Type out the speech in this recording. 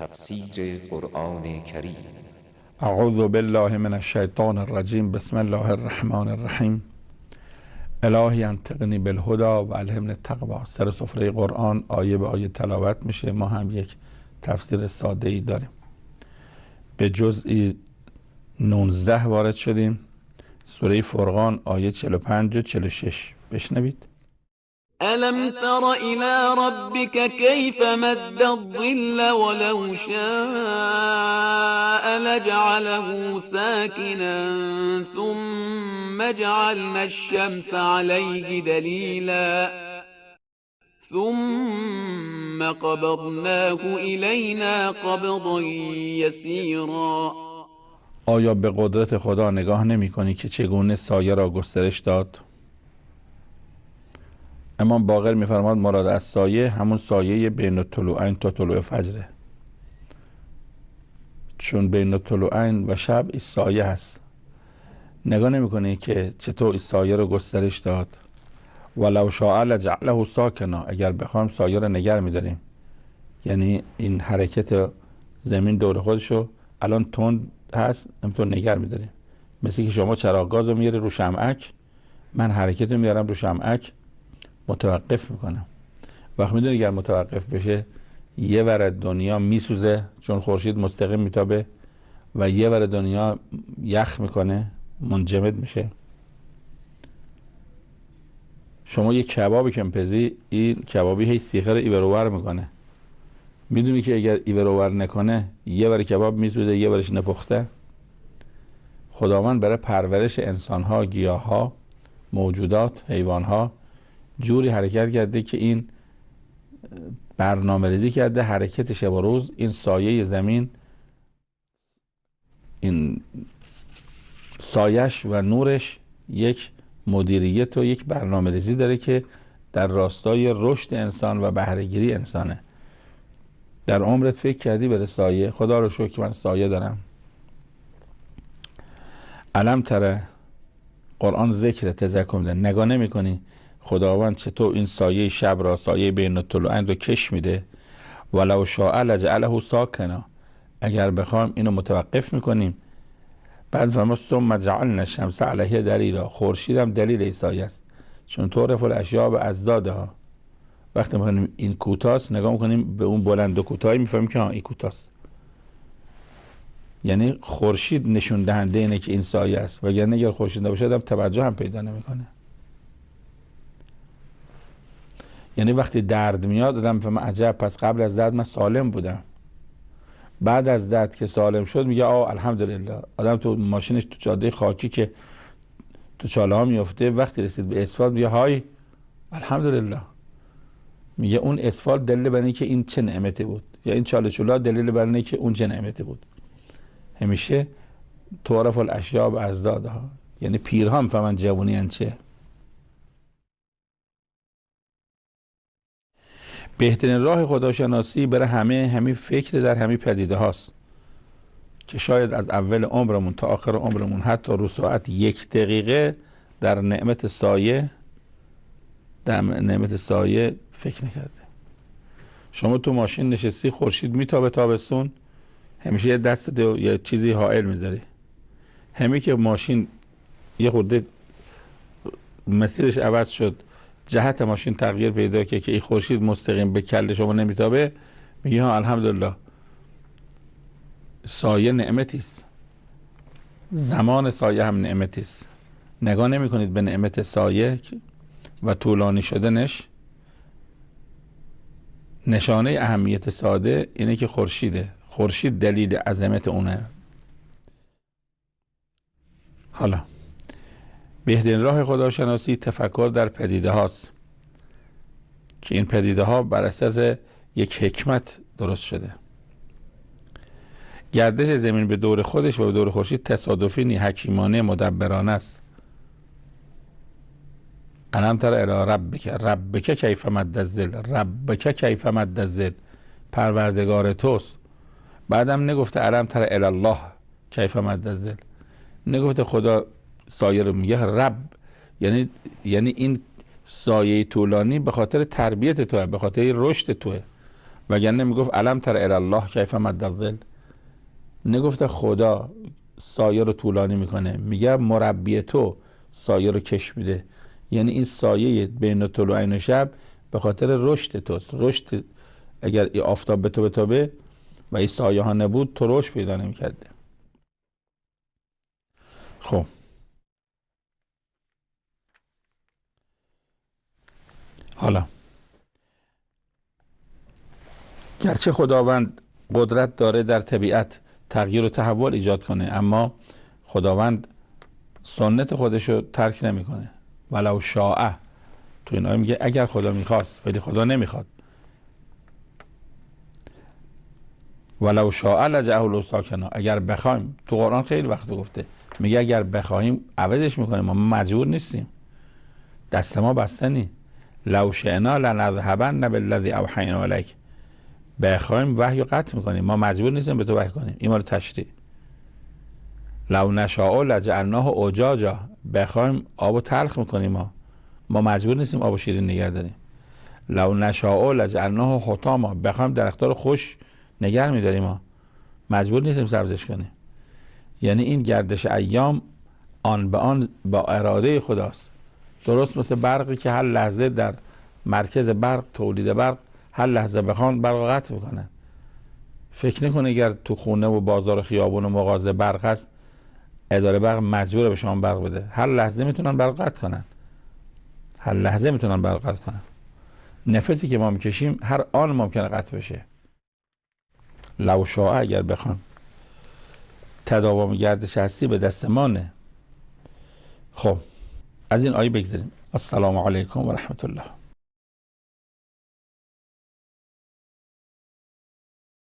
تفسیر قرآن کریم. اعوذ بالله من الشیطان الرجیم. بسم الله الرحمن الرحیم. الهی انطقنی بالهدی و الهمنی التقوی. سر سفره قرآن آیه به آیه تلاوت میشه. ما هم یک تفسیر ساده ای داریم. به جزء 19 وارد شدیم. سوره فرقان آیه 45 و 46. بشنوید. ألم تر إلى ربك كيف مد الظل ولو شاء لجعله ساكنا ثم جعلنا الشمس عليه دليلا ثم قبضناه إلينا قبضا يسيرا. آیا به قدرت خدا نگاه نمی کنی که چگونه سایه را گسترش داد؟ امام باقر می‌فرماد مراد از سایه همون سایه بین الطلوعین تا طلوع فجره، چون بین الطلوعین و شب این سایه هست. نگاه نمی‌کنی که چطور این سایه رو گسترش داد. ولو شاء لجعله ساکنا. اگر بخوام سایه رو نگر می‌داریم، یعنی این حرکت زمین دور خودشو الان تند هست، همینطور نگر می‌داریم. مثل که شما چراغ گاز رو میاری رو شمعک، من حرکت رو میارم رو شمعک، متوقف میکنم. وقت میدونی اگر متوقف بشه یه ور دنیا میسوزه چون خورشید مستقیم میتابه و یه ور دنیا یخ میکنه، منجمد میشه. شما یه کبابی که میپزی، این کبابی هی سیخه رو ایورور میکنه. میدونی که اگر ایورور نکنه یه ور کباب میسوزه یه ورش نپخته. خداوند برای پرورش انسانها، گیاهها، موجودات، حیوانها جوری حرکت کرده که این برنامه ریزی کرده حرکت شب و روز. این سایه زمین، این سایش و نورش یک مدیریت و یک برنامه ریزی داره که در راستای رشد انسان و بهره‌گیری انسانه. در عمرت فکر کردی بره سایه؟ خدا رو شکر که من سایه دارم. علم تره قرآن ذکر تذکر میده. نگاه نمی کنی خداوند چطور این سایه شب را، سایه بین الطلوعین رو کش میده. ولو شاء لجعله ساکنا. اگر بخوایم اینو متوقف میکنیم. بعد فرمود ثم جعلنا الشمس علیه دلیلا. خورشید هم دلیل این سایه است، چون تعرف الاشیاء باضدادها. وقتی میخوایم این کوتاست نگاه میکنیم به اون بلند و کوتاهی، میفهمیم که این کوتاست. یعنی خورشید نشون دهنده اینه که این سایه است، وگرنه اگر خورشید نباشه آدم توجه هم پیدا نمیکنه. یعنی وقتی درد میاد آدم میفهمه عجب، پس قبل از درد من سالم بودم، بعد از درد که سالم شد میگه الحمدلله. آدم تو ماشینش تو جاده خاکی که تو چاله ها میفته، وقتی رسید به اسفالت میگه های الحمدلله. میگه اون اسفالت دلیل بر اینه که این چه نعمتی بود، یا این چاله چولا دلیل بر اینه که اون چه نعمتی بود. همیشه تعرف الاشیاء باضدادها. یعنی پیرها میفهمن جوونی ان چه. بهترین راه خداشناسی برای همین فکر در همین پدیده هاست که شاید از اول عمرمون تا آخر عمرمون حتی رو ساعت 1 دقیقه در نعمت سایه فکر نکرده. شما تو ماشین نشستی، خورشید میتابه تابستون، همیشه یه دست یه چیزی حائل میذاری. همین که ماشین یه خورده مسیرش عوض شد، جهت ماشین تغییر پیدا که این خورشید مستقیم به کل شما نمیتابه، میگه ها الحمدلله. سایه نعمتی است، زمان سایه هم نعمتی است. نگاه نمی کنید به نعمت سایه و طولانی شدنش. نشانه اهمیت ساده اینه که خورشید دلیل عظمت اونه. حالا بهترین راه خداشناسی تفکر در پدیده هاست که این پدیده ها بر اساس یک حکمت درست شده. گردش زمین به دور خودش و به دور خورشید تصادفی نی، حکیمانه، مدبرانه است. الم تر الی ربک کیف مد الظل. ربک کیف مد الظل، پروردگار توست. بعدم نگفته الم تر الی الله کیف مد الظل، نگفته خدا سایه رو میگه رب. یعنی این سایه طولانی به خاطر تربیت توه، به خاطر رشد توه. وگرنه میگفت الم تر الی الله کیف مد الظل، نگفته خدا سایه رو طولانی میکنه، میگه مربی تو سایه رو کش میده. یعنی این سایه بین طلوعین و شب به خاطر رشد توست. رشد اگر این آفتاب به تو بتابه و این سایه ها نبود تو رشد پیدا نمیکرده. خب حالا گرچه خداوند قدرت داره در طبیعت تغییر و تحول ایجاد کنه، اما خداوند سنت خودشو ترک نمیکنه. ولو شاء، تو این آیه میگه اگر خدا میخواست، ولی خدا نمیخواد. ولو شاء لجعله ساکنا، اگر بخوایم، تو قرآن خیلی وقت گفته، میگه اگر بخوایم عوضش میکنیم، ما مجبور نیستیم، دست ما بسته نی. لو شئنا لنذهبن بالذی اوحینا الیک، بخوایم وحی رو قطع میکنیم، ما مجبور نیستیم به تو وحی کنیم. این مال تشریع. لو نشاء لجعلناه اجاجا، بخوایم آبو تلخ میکنیم، ما مجبور نیستیم آبو شیرین نگه داریم. لو نشاء لجعلناه حطاما، بخوایم درختار رو خوش نگه میداریم، ما مجبور نیستیم سبزش کنیم. یعنی این گردش ایام آن به آن با اراده خداست. درست مثل برقی که هر لحظه در مرکز برق، تولید برق، هر لحظه بخوان برق قطع میکنن. فکر نکنه اگر تو خونه و بازار و خیابون و مغازه برق هست، اداره برق مجبوره به شما برق بده. هر لحظه میتونن برق قطع کنن، هر لحظه میتونن برق قطع کنن. نفسی که ما میکشیم هر آن ممکنه قطع بشه. لو شاء، اگر بخوان. تداوم گردش هستی به دست ما نه. خب از این آیه بگذاریم. السلام علیکم و رحمت الله.